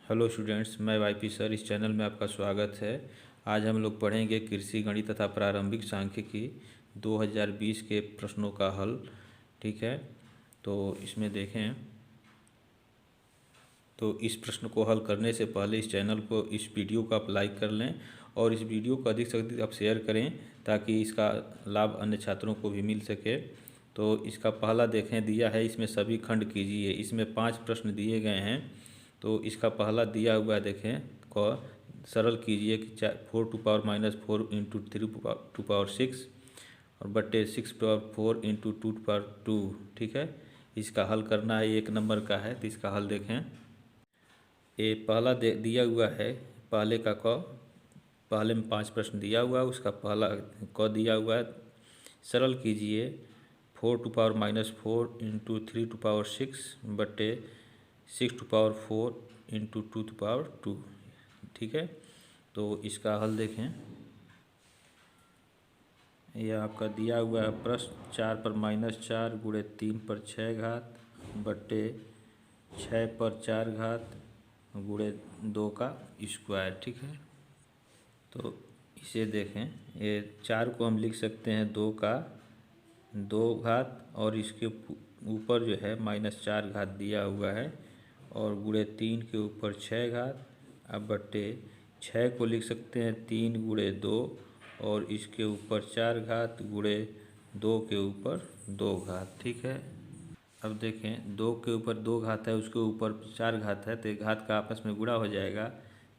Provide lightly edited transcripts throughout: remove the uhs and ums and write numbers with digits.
Hello students, मैं YP sir. इस channel में आपका स्वागत है। आज हम लोग पढ़ेंगे कृषि गणित तथा प्रारंभिक सांख्यिकी 2020 के प्रश्नों का हल। ठीक है, तो इसमें देखें, तो इस प्रश्न को हल करने से पहले इस चैनल को, इस वीडियो को आप लाइक कर लें और इस वीडियो को अधिक से अधिक आप शेयर करें ताकि इसका लाभ अन्य छात्रों को भी मिल सके। तो इसका पहला देखें, दिया है, इसमें सभी खंड कीजिए। इसमें 5 प्रश्न दिए गए हैं। तो इसका पहला दिया हुआ है, देखें, क सरल कीजिए कि 4 टू पावर -4 × 3 टू पावर 6 और बट्टे 6 टू पावर 4 × 2 टू पावर 2। ठीक है, इसका हल करना है। 1 नंबर का है, तो इसका हल देखें। ये पहला दिया हुआ है, पहले का क, पहले में 5 प्रश्न दिया हुआ है, उसका पहला क दिया हुआ है। सरल कीजिए 4 टू पावर -4 × 3 टू पावर 6 बट्टे 6 टू पावर 4 × 2 टू पावर 2। ठीक है, तो इसका हल देखें। यह आपका दिया हुआ है प्रश्न 4 पर -4 गुणे 3 पर 6 घात बट्टे 6 पर 4 घात गुणे 2 का स्क्वायर। ठीक है, तो इसे देखें। ये 4 को हम लिख सकते हैं 2 का 2 घात और इसके ऊपर जो है -4 घात दिया हुआ है और गुणे 3 के ऊपर 6 घात। अब बट्टे 6 को लिख सकते हैं 3 गुणे 2 और इसके ऊपर 4 घात गुणे 2 के ऊपर 2 घात। ठीक है, अब देखें, 2 के ऊपर 2 घात है, उसके ऊपर 4 घात है, तो घात का आपस में गुणा हो जाएगा।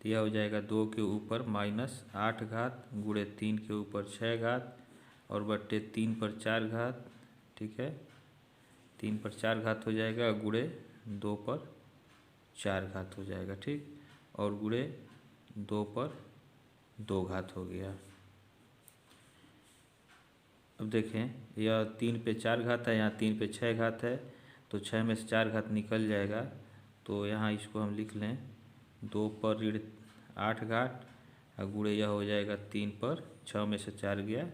तो यह हो जाएगा 2 के ऊपर -8 घात गुणे 3 के ऊपर 6 घात और बट्टे 3 पर 4 घात। ठीक है, 3 पर 4 घात हो जाएगा गुणे 2 पर 4 घात हो जाएगा। ठीक, और गुणे 2 पर 2 घात हो गया। अब देखें, यह 3 पे 4 घात है, यहाँ 3 पे 6 घात है, तो 6 में से 4 घात निकल जाएगा। तो यहाँ इसको हम लिख लें 2 पर ऋण 8 घात और गुणे यह हो जाएगा 3 पर 6 में से 4 गया,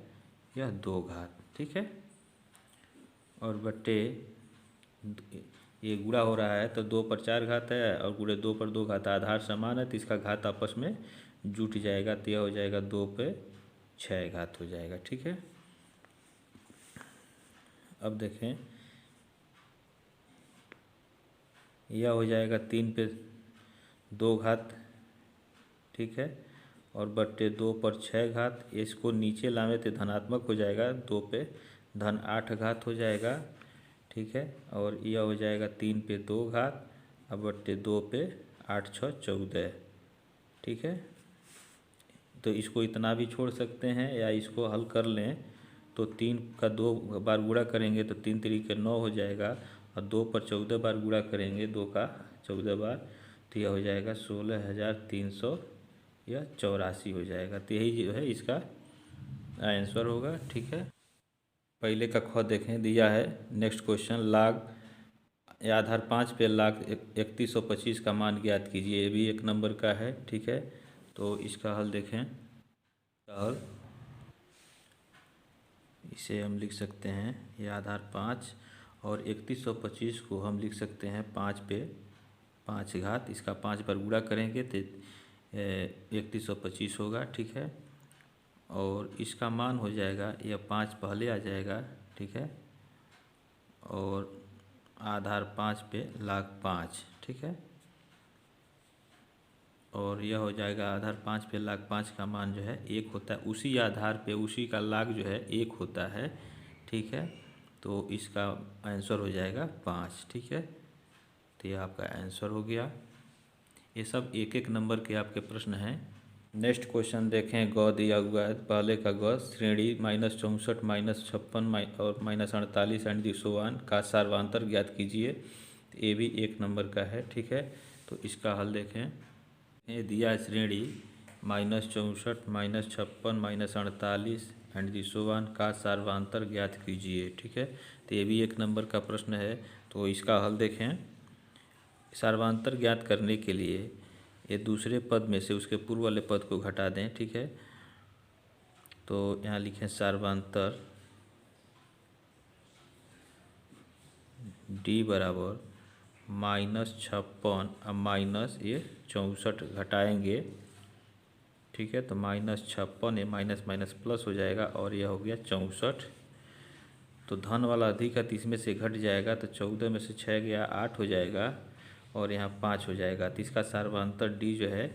यह 2 घात। ठीक है, और बट्टे ये गुणा हो रहा है तो 2 पर 4 घात है और गुणे 2 पर 2 घात, आधार समान है तो इसका घात आपस में जुट जाएगा। तो यह हो जाएगा 2 पे 6 घात हो जाएगा। ठीक है, अब देखें, यह हो जाएगा 3 पे 2 घात। ठीक है, और बट्टे 2 पर 6 घात, इसको नीचे लावे तो धनात्मक हो जाएगा, 2 पे धन 8 घात हो जाएगा। ठीक है, और यह हो जाएगा 3 पे 2 घात अब बट्टे 2 पे 8 6 14। ठीक है, तो इसको इतना भी छोड़ सकते हैं या इसको हल कर लें। तो 3 का 2 बार गुणा करेंगे तो 3 3 9 हो जाएगा और 2 पर 14 बार गुणा करेंगे, 2 का 14 बार, तो यह हो जाएगा 16,300 या 84 हो जाएगा। तो यही जो है इसका आंसर होगा। ठीक है, पहले का ख देखें, दिया है। नेक्स्ट क्वेश्चन, लाग या आधार 5 पे लाख 3125 का मान ज्ञात कीजिए। ये भी 1 नंबर का है। ठीक है, तो इसका हल देखें। हल इसे हम लिख सकते हैं, ये आधार 5 और 3125 को हम लिख सकते हैं 5 पे 5 घात। इसका 5 बार गुणा करेंगे तो 3125 होगा। ठीक है, और इसका मान हो जाएगा, यह 5 पहले आ जाएगा। ठीक है, और आधार 5 पे लाख 5। ठीक है, और यह हो जाएगा आधार 5 पे लाख 5 का मान जो है 1 होता है। उसी आधार पे उसी का लाख जो है 1 होता है। ठीक है, तो इसका आंसर हो जाएगा 5। ठीक है, तो यह आपका आंसर हो गया। ये सब 1 नंबर के आपके प्रश्न हैं। नेक्स्ट क्वेश्चन देखें, ग दिया हुआ है। पहले का ग, श्रेणी -64 -56 और -48 एंड दिशोवान का सार्वंतर ज्ञात कीजिए। ये भी 1 नंबर का है। ठीक है, तो इसका हल देखें। ये दिया है श्रेणी -64 -56 -48 एंड दिशोवान का सार्वंतर ज्ञात कीजिए। ठीक है, तो ये भी 1 नंबर का प्रश्न है। तो इसका हल देखें। सार्वंतर ज्ञात करने के लिए ये दूसरे पद में से उसके पूर्व वाले पद को घटा दें। ठीक है, तो यहाँ लिखें सार्वंतर D बराबर -56 अब माइनस ये 64 घटाएंगे, ठीक है। तो -56 ये माइनस माइनस प्लस हो जाएगा और यह हो गया 64। तो धन वाला अधिक है तो इसमें से घट जाएगा, तो 14 में से 6 गया 8 हो जाएगा और यहाँ 5 हो जाएगा। तो इसका सार्वधातुक डी जो है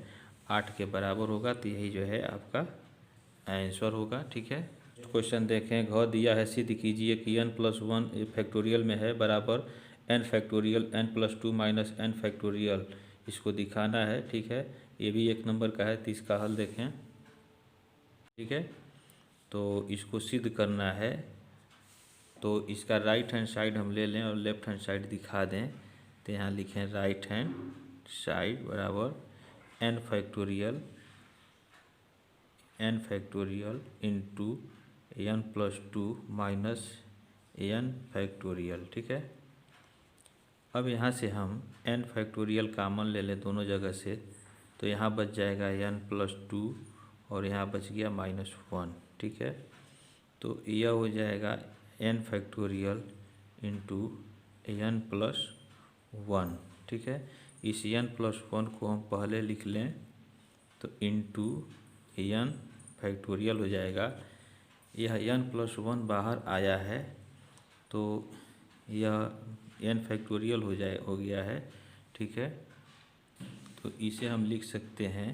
8 के बराबर होगा। तो यही जो है आपका आंसर होगा, ठीक है। क्वेश्चन देखें, घ दिया है, सिद्ध कीजिए कि n+1 फैक्टोरियल में है बराबर n factorial n+2 minus n factorial, इसको दिखाना है, ठीक है। ये भी 1 नंबर का है। तो इसका हल देखें, ठीक है। तो इसको सिद्ध करना है, तो इसका राइट हैंड साइड हम ले लें और लेफ्ट हैंड साइड दिखा दें। तो यहाँ लिखें राइट हैंड साइड बराबर n factorial into n+2 minus n factorial, ठीक है। अब यहाँ से हम n फैक्टोरियल कामन ले लें दोनों जगह से, तो यहाँ बच जाएगा n+2 और यहाँ बच गया -1, ठीक है। तो यह हो जाएगा n फैक्टोरियल इंटू n+1, ठीक है। इस n+1 को हम पहले लिख लें, तो इंटू n फैक्टोरियल हो जाएगा। यह n+1 बाहर आया है, तो यह n फैक्टोरियल हो गया है, ठीक है। तो इसे हम लिख सकते हैं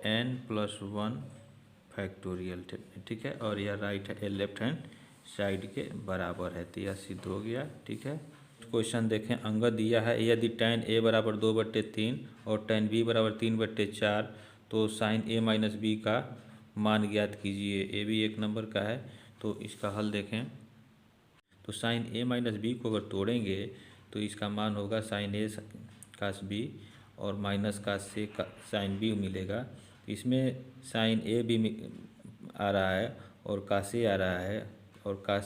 n+1 फैक्टोरियल, ठीक है। और यह लेफ्ट हैंड साइड के बराबर है, तो यह सिद्ध हो गया, ठीक है। क्वेश्चन देखें, अंक दिया है, यदि tan a बराबर 2/3 और tan b बराबर 3/4 तो sin a माइनस बी का मान ज्ञात कीजिए। ये भी 1 नंबर का है। तो इसका हल देखें, तो sin a माइनस बी को अगर तोड़ेंगे तो इसका मान होगा sin a cos b और minus cos a sin b मिलेगा। इसमें sin a भी आ रहा है और cos a आ रहा है और cos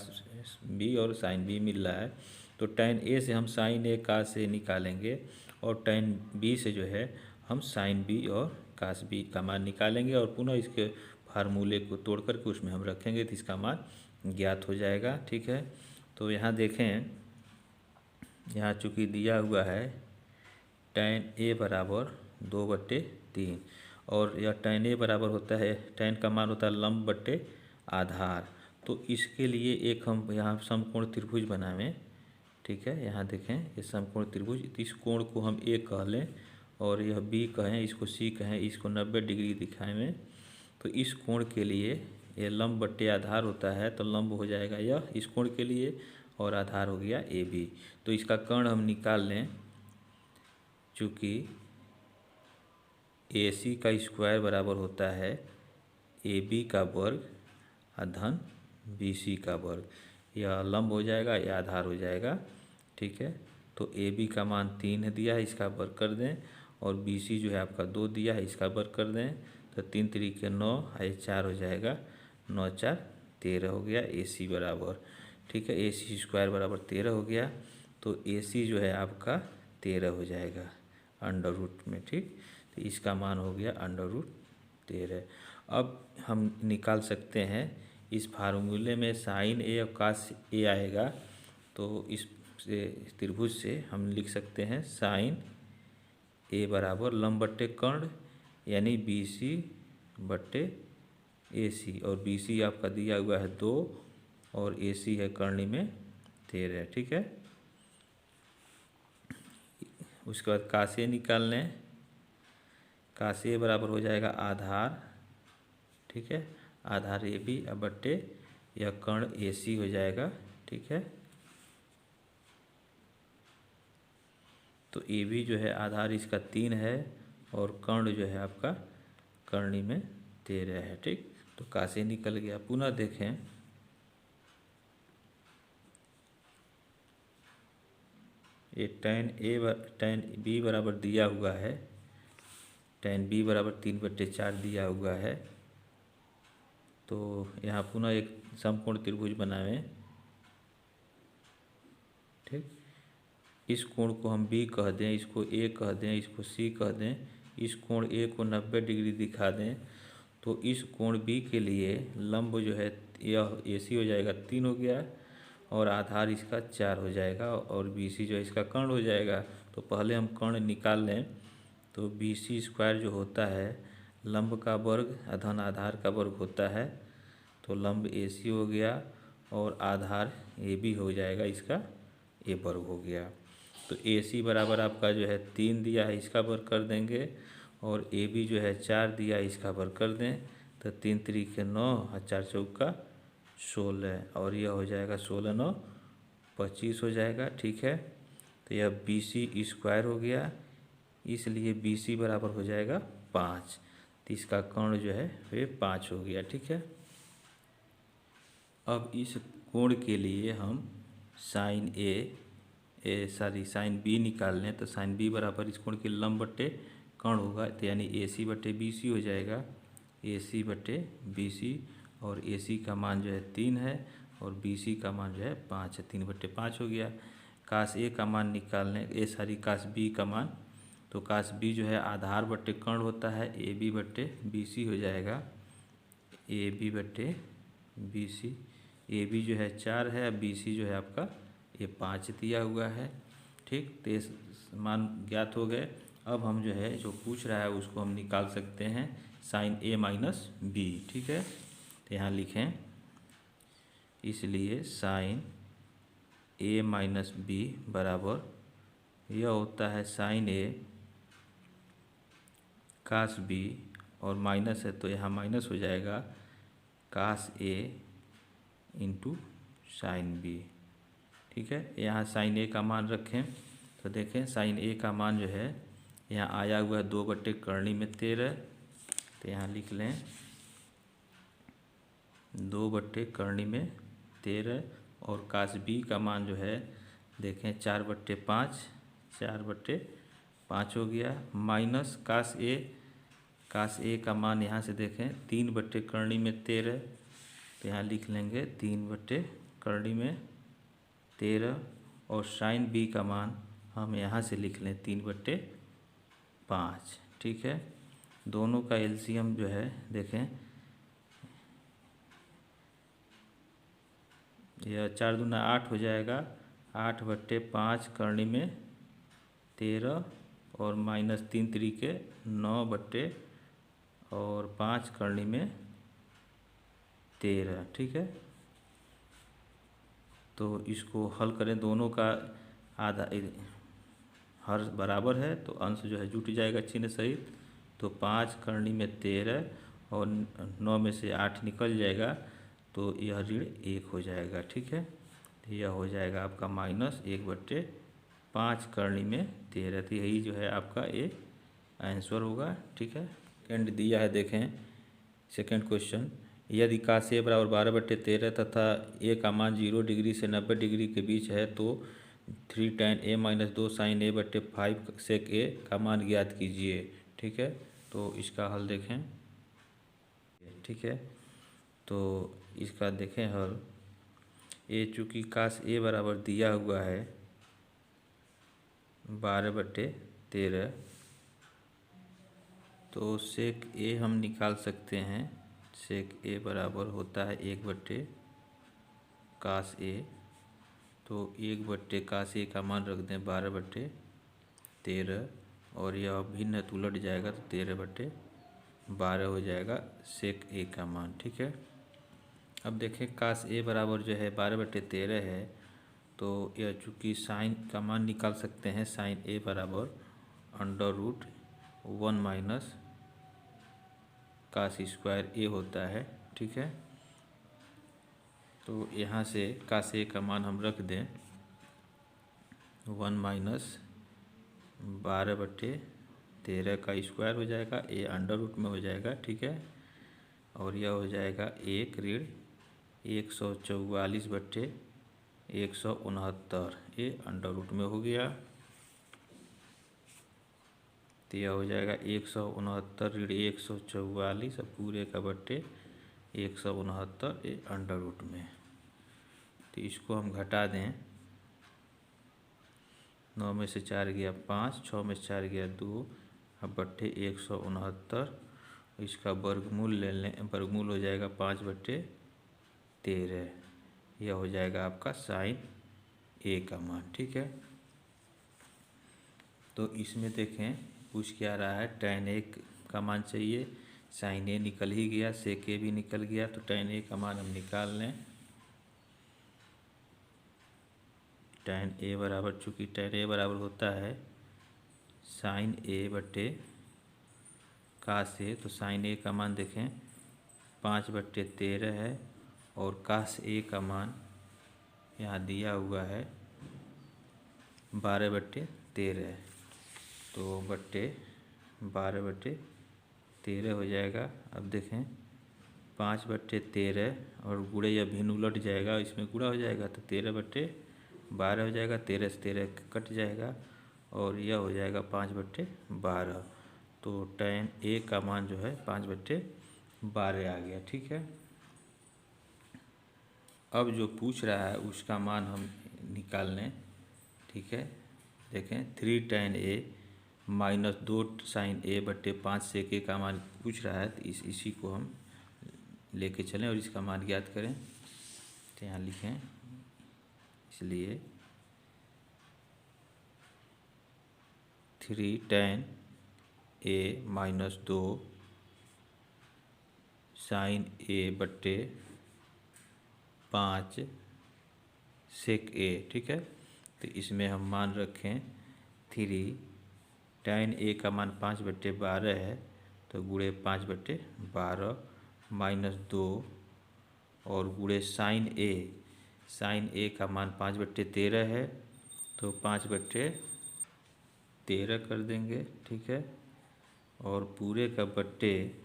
b और sin b मिल रहा है। तो tan a से हम sin a cos a निकालेंगे और tan b से जो है हम sin b और cos b का मान निकालेंगे और पुनः इसके फार्मूले को तोड़ करके उसमें हम रखेंगे, तो इसका मान ज्ञात हो जाएगा, ठीक है। तो यहाँ देखें, यहाँ चूँकि दिया हुआ है tan a बराबर 2/3 और यह tan a बराबर होता है, tan का मान होता है लंब बट्टे आधार। तो इसके लिए एक हम यहाँ समकोण त्रिभुज बनावें, ठीक है। यहाँ देखें, ये समकोण त्रिभुज, इस कोण को हम a कह लें और यह b कहें, इसको c कहें, इसको 90 डिग्री दिखाएं। तो इस कोण के लिए ये लंब बट्टे आधार होता है, तो लंब हो जाएगा यह इस कोण के लिए और आधार हो गया ए बी। तो इसका कर्ण हम निकाल लें, चूँकि ए सी का स्क्वायर बराबर होता है ए बी का वर्ग धन बी सी का वर्ग। यह लंब हो जाएगा, यह आधार हो जाएगा, ठीक है। तो ए बी का मान 3 दिया है, इसका वर्ग कर दें और बी सी जो है आपका 2 दिया है, इसका वर्ग कर दें। तो 3 3 9 है, 4 हो जाएगा, 9 4 13 हो गया ए सी बराबर, ठीक है। ए सी स्क्वायर बराबर 13 हो गया। तो ए सी जो है आपका 13 हो जाएगा अंडर रूट में, ठीक। तो इसका मान हो गया √13। अब हम निकाल सकते हैं इस फार्मूले में sin a और cos a आएगा, तो इस त्रिभुज से हम लिख सकते हैं sin a बराबर लंब बट्टे कर्ण यानी BC/AC और BC आपका दिया हुआ है 2 और AC है कर्णी में 13, ठीक है। उसके बाद cos a निकाल लें, cos a बराबर हो जाएगा आधार, ठीक है, आधार ए बी बट्टे यह कर्ण ए सी हो जाएगा, ठीक है। तो ए बी जो है आधार इसका 3 है और कर्ण जो है आपका कर्णी में 13 है, ठीक। तो cos a निकल गया। पुनः देखें, ये tan b बराबर दिया हुआ है, tan b बराबर 3/4 दिया हुआ है। तो यहाँ पुनः एक समकोण त्रिभुज बनावें, ठीक। इस कोण को हम b कह दें, इसको a कह दें, इसको c कह दें, इस कोण a को 90 डिग्री दिखा दें। तो इस कोण b के लिए लंब जो है यह AC हो जाएगा 3 हो गया और आधार इसका 4 हो जाएगा और BC जो है इसका कर्ण हो जाएगा। तो पहले हम कर्ण निकाल लें। तो BC स्क्वायर जो होता है लंब का वर्ग धन आधार का वर्ग होता है। तो लंब AC हो गया और आधार AB हो जाएगा, इसका A वर्ग हो गया। तो AC बराबर आपका जो है 3 दिया है, इसका वर्ग कर देंगे, और AB जो है 4 दिया है, इसका वर्ग कर दें। तो 3 3 9 और 4 चौका 16, और यह हो जाएगा 16 9 25 हो जाएगा। ठीक है, तो यह BC स्क्वायर हो गया, इसलिए BC बराबर हो जाएगा 5। तो इसका कोण जो है वे 5 हो गया। ठीक है, अब इस कोण के लिए हम साइन साइन B निकाल लें। तो साइन B बराबर इस कोण के लंब बट्टे कोण होगा, तो यानी AC बट्टे BC हो जाएगा। AC बट्टे BC, और AC का मान जो है 3 है और BC का मान जो है 5 है, 3 बट्टे 5 हो गया। कास A का मान निकालने कास B का मान, तो कास B जो है आधार बट्टे कोण होता है, AB बट्टे BC हो जाएगा। AB बट्टे BC, AB जो है 4 है, BC जो है आपका ये 5 दिया हुआ है। ठीक, तो ये मान ज्ञात हो गए। अब हम जो है जो पूछ रहा है उसको हम निकाल सकते हैं साइन A माइनस B। ठीक है, तो यहाँ लिखें, इसलिए साइन A माइनस B बराबर यह होता है साइन A कास B, और माइनस है तो यहाँ माइनस हो जाएगा कास A इंटू साइन B। ठीक है, यहाँ साइन A का मान रखें। तो देखें साइन A का मान जो है यहाँ आया हुआ है 2 बट्टे करनी में 13। तो यहाँ लिख लें 2 बट्टे करनी में 13, और कास B का मान जो है देखें 4 बट्टे 5, 4 बट्टे 5 हो गया, माइनस कास A का मान यहाँ से देखें 3 बट्टे करनी में 13। तो यहाँ लिख लेंगे 3 बट्टे करनी में 13, और साइन B का मान हम यहाँ से लिख लें 3 बट्टे 5। ठीक है, दोनों का एलसीएम जो है देखें, यह 4 दूना 8 हो जाएगा, 8 बट्टे 5 करनी में 13, और माइनस 3 3 9 बट्टे और 5 करनी में 13। ठीक है, तो इसको हल करें, दोनों का आधा हर बराबर है तो अंश जो है जुट जाएगा चिन्ह सहित। तो 5 करनी में 13 और 9 में से 8 निकल जाएगा, तो यह ऋण 1 हो जाएगा। ठीक है, तो यह हो जाएगा आपका माइनस 1 बट्टे 5 करनी में 13। तो यही जो है आपका ये आंसर होगा। ठीक है, सेकेंड दिया है, देखें सेकेंड क्वेश्चन, यदि कास A बराबर 12 बट्टे 13 तथा A का मान 0 डिग्री से 90 डिग्री के बीच है, तो 3 tan A minus 2 sine A बट्टे 5 सेक A का मान ज्ञात कीजिए। ठीक है, तो इसका हल देखें। ठीक है, तो इसका देखें हल। A चूँकि कास A बराबर दिया हुआ है 12 बट्टे 13, तो सेक A हम निकाल सकते हैं। सेक A बराबर होता है 1 बट्टे कास A, तो 1 बट्टे कास A का मान रख दें 12 बट्टे 13, और यह भिन्न उलट जाएगा तो 13 बट्टे 12 हो जाएगा सेक A का मान। ठीक है, अब देखें कास A बराबर जो है 12 बट्टे 13 है, तो यह चूँकि साइन का मान निकाल सकते हैं, साइन A बराबर √1 माइनस कास स्क्वायर A होता है। ठीक है, तो यहाँ से कास A का मान हम रख दें 1 माइनस 12 बट्टे 13 का स्क्वायर हो जाएगा, A अंडर रूट में हो जाएगा। ठीक है, और यह हो जाएगा 1 ऋण 144 बट्टे 169, ये अंडर रूट में हो गया। तो यह हो जाएगा 169 ऋण 144 पूरे का बट्टे 169 ये अंडर रूट में। तो इसको हम घटा दें, 9 में से 4 गया 5, 6 में से 4 गया 2, अब बट्टे 169, इसका वर्गमूल ले लें, वर्गमूल हो जाएगा 5 बट्टे 13। यह हो जाएगा आपका साइन ए का मान। ठीक है, तो इसमें देखें पूछ क्या रहा है, tan ए का मान चाहिए। साइन ए निकल ही गया, सेक ए भी निकल गया, तो tan ए का मान हम निकाल लें। tan ए बराबर, चूँकि tan ए बराबर होता है साइन ए बटे कास ए, तो साइन ए का मान देखें 5/13 है और कास ए का मान यहाँ दिया हुआ है 12/13, तो 12/13 हो जाएगा। अब देखें 5/13 और गुणे या भिन्न उलट जाएगा, इसमें गुणा हो जाएगा तो 13/12 हो जाएगा, 13 से 13 कट जाएगा और यह हो जाएगा 5/12। तो tan ए का मान जो है 5/12 आ गया। ठीक है, अब जो पूछ रहा है उसका मान हम निकाल लें। ठीक है, देखें 3 tan ए माइनस 2 साइन ए बटे 5 सेक ए का मान पूछ रहा है, तो इसी को हम लेके चलें और इसका मान ज्ञात करें। तो यहाँ लिखें, इसलिए 3 tan ए माइनस 2 साइन ए बटे 5 सेक ए। ठीक है, तो इसमें हम मान रखें 3 tan ए का मान 5/12 है, तो गुणे 5/12 माइनस 2 और गुणे साइन ए का मान 5/13 है, तो 5/13 कर देंगे। ठीक है, और पूरे का बट्टे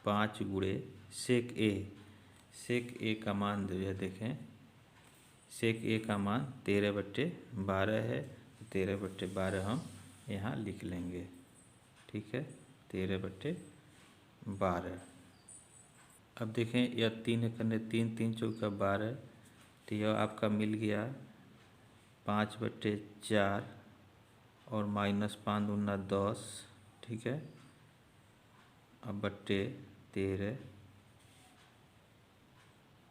5 गुणे सेक ए का मान जो है देखें, सेक ए का मान 13/12 है, 13/12 हम यहाँ लिख लेंगे। ठीक है, 13/12। अब देखें यह 3 करने 3 3 चौका 12, तो यह आपका मिल गया 5/4 और माइनस 5 दूना 10। ठीक है, अब बट्टे 13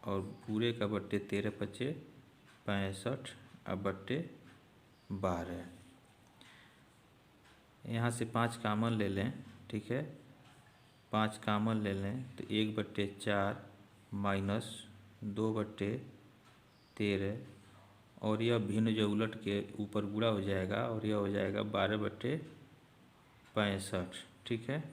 और पूरे का बट्टे 13 पचे 65, अब बट्टे 12। यहाँ से 5 कामन ले लें। ठीक है, 5 कामन ले लें तो 1/4 माइनस 2/13 और यह भिन्न जो उलट के ऊपर गुणा हो जाएगा और यह हो जाएगा 12/65। ठीक है,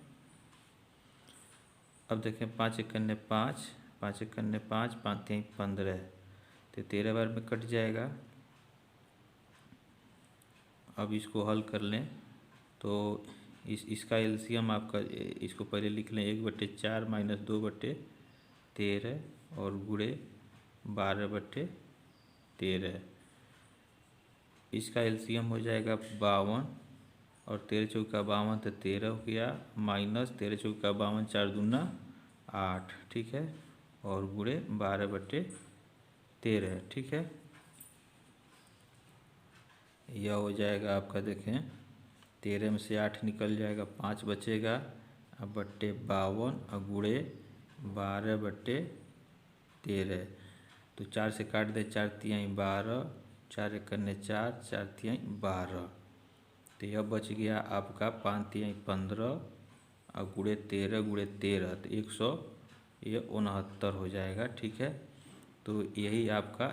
अब देखें 5 एकन्ने 5, 5 एकन्ने 5, 5 3 15, तो 13 बार में कट जाएगा। अब इसको हल कर लें तो इसका एलसीएम आपका, इसको पहले लिख लें 1/4 माइनस 2/13 और गुणे 12/13। इसका एलसीएम हो जाएगा 52 और 13 चौका 52 तो 13 हो गया, माइनस 13 चौका 52 4 दूना 8। ठीक है, और गुणे 12/13। ठीक है, यह हो जाएगा आपका देखें 13 में से 8 निकल जाएगा, 5 बचेगा, अब बट्टे 52 और गुणे 12/13। तो 4 से काट दे, 4 तिहाई 12, 4 एकन्ने 4, 4 तिहाई 12, तो यह बच गया आपका 5 तिहाई 15 और गुणे 13 गुणे 13 तो 169 हो जाएगा। ठीक है, तो यही आपका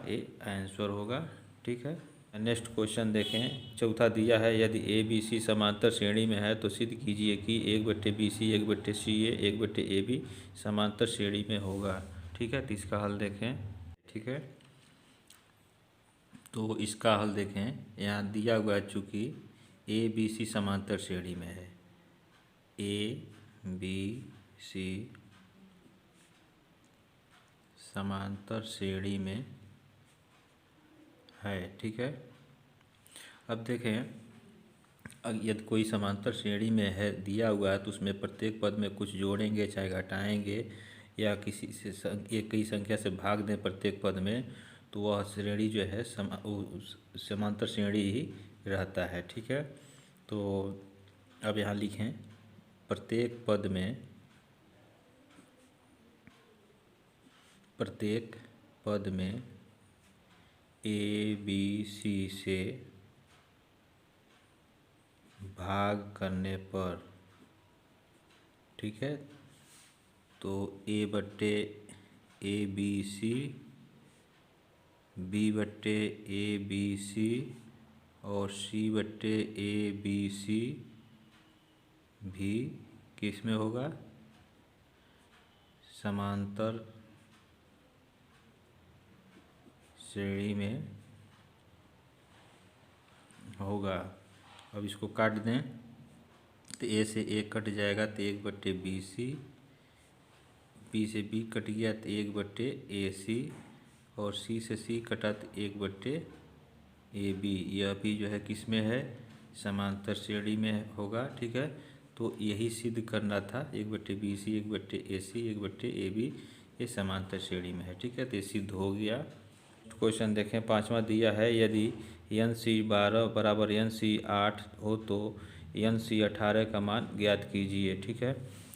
आंसर होगा। ठीक है, नेक्स्ट क्वेश्चन देखें, चौथा दिया है यदि ए बी सी समांतर श्रेणी में है तो सिद्ध कीजिए कि 1/BC 1/CA 1/AB समांतर श्रेणी में होगा। ठीक है, तो इसका हल देखें। ठीक है, तो इसका हल देखें, यहाँ दिया हुआ है चूँकि ए बी सी समांतर श्रेणी में है, ए बी सी समांतर श्रेणी में है। ठीक है, अब देखें यदि कोई समांतर श्रेणी में है दिया हुआ है तो उसमें प्रत्येक पद में कुछ जोड़ेंगे चाहे घटाएंगे या किसी से एक कई संख्या से भाग दें प्रत्येक पद में, तो वह श्रेणी जो है समांतर श्रेणी ही रहता है। ठीक है, तो अब यहाँ लिखें प्रत्येक पद में ABC से भाग करने पर, ठीक है, तो A बट्टे ABC, B बट्टे ABC और C बट्टे ABC भी किस में होगा, समांतर श्रेणी में होगा। अब इसको काट दें तो ए से ए कट जाएगा तो 1/BC, बी से बी कट गया तो 1/AC और सी से सी कटा तो 1/AB। यह भी जो है किस में है, समांतर श्रेणी में होगा। ठीक है, तो यही सिद्ध करना था, 1/BC 1/AC 1/AB ये समांतर श्रेणी में है। ठीक है, तो ये सिद्ध हो गया। क्वेश्चन देखें, पांचवा दिया है, यदि NC 12 बराबर NC 8 हो तो NC 18 का मान ज्ञात कीजिए। ठीक है,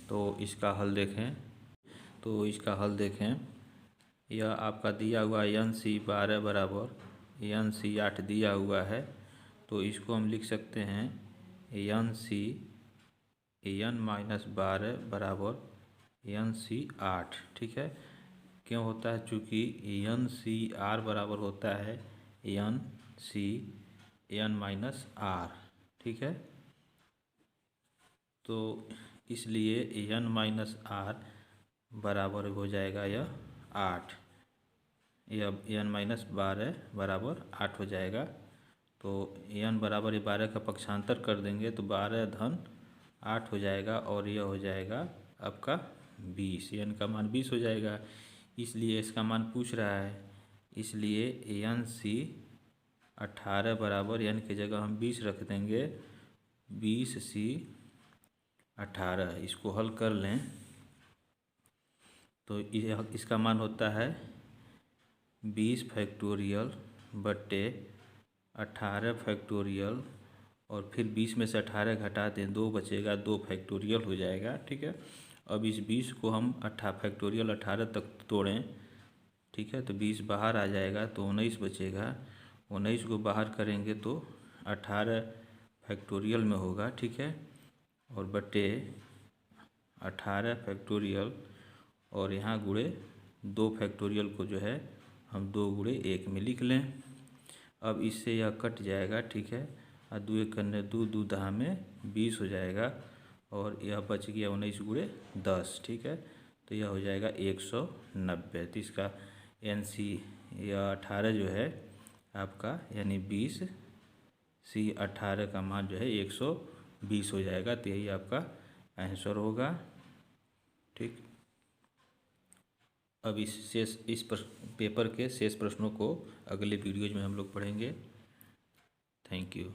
तो इसका हल देखें, यह आपका दिया हुआ NC 12 बराबर NC 8 दिया हुआ है, तो इसको हम लिख सकते हैं NC N-12 बराबर NC 8। ठीक है, क्यों होता है, चूँकि NCR बराबर होता है NC N-R। ठीक है, तो इसलिए N-R बराबर हो जाएगा यह 8, यह N-12 बराबर 8 हो जाएगा। तो N बराबर 12 का पक्षांतर कर देंगे तो 12 धन 8 हो जाएगा और यह हो जाएगा आपका 20, N का मान 20 हो जाएगा। इसलिए इसका मान पूछ रहा है, इसलिए NC 18 बराबर N की जगह हम 20 रख देंगे, 20C 18। इसको हल कर लें तो इसका मान होता है 20 फैक्टोरियल बट्टे 18 फैक्टोरियल और फिर 20 में से 18 घटा दें 2 बचेगा, 2 फैक्टोरियल हो जाएगा। ठीक है, अब इस 20 को हम 18 फैक्टोरियल 18 तक तोड़ें। ठीक है, तो 20 बाहर आ जाएगा तो 19 बचेगा, 19 को बाहर करेंगे तो 18 फैक्टोरियल में होगा। ठीक है, और बटे 18 फैक्टोरियल और यहाँ गुणे 2 फैक्टोरियल को जो है हम 2 गुणे 1 में लिख लें। अब इससे यह कट जाएगा। ठीक है, और 2 1 करने 2 2 दहा में 20 हो जाएगा और यह बच गया 19 गुणे 10। ठीक है, तो यह हो जाएगा 190। तो इसका NC यह 18 जो है आपका, यानी 20C 18 का मान जो है 120 हो जाएगा। तो यही आपका आंसर होगा। ठीक, अब इस पेपर के शेष प्रश्नों को अगले वीडियोज में हम लोग पढ़ेंगे। Thank you.